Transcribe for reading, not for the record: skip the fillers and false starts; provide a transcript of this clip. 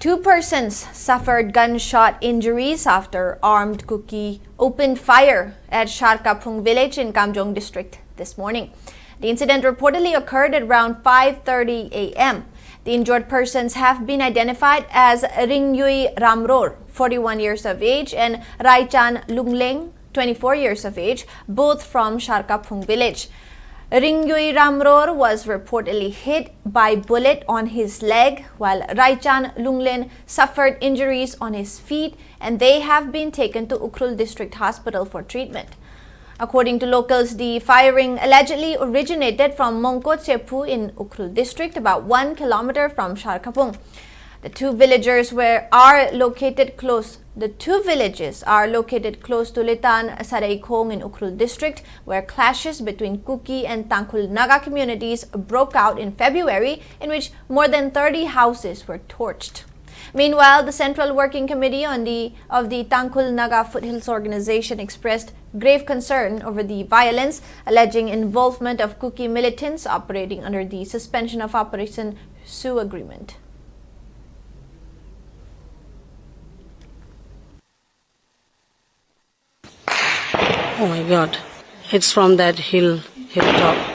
2 persons suffered gunshot injuries after armed Kuki opened fire at Sharkaphung village in Kamjong district this morning. The incident reportedly occurred at around 5:30 a.m. The injured persons have been identified as Ringyui Ramror, 41 years of age, and Raichan Lungleng, 24 years of age, both from Sharkaphung village. Ringyui Ramror was reportedly hit by bullet on his leg, while Raichan Lungleng suffered injuries on his feet, and they have been taken to Ukhrul District Hospital for treatment. According to locals, the firing allegedly originated from Mongkot Chepu in Ukhrul District, about 1 kilometer from Sharkaphung. The two villages are located close to Litan Saraikhong in Ukhrul District, where clashes between Kuki and Tangkhul Naga communities broke out in February, in which more than 30 houses were torched. Meanwhile, the Central Working Committee of the Tangkhul Naga Foothills Organization expressed grave concern over the violence, alleging involvement of Kuki militants operating under the Suspension of Operation Sioux Agreement. Oh my God, it's from that hilltop.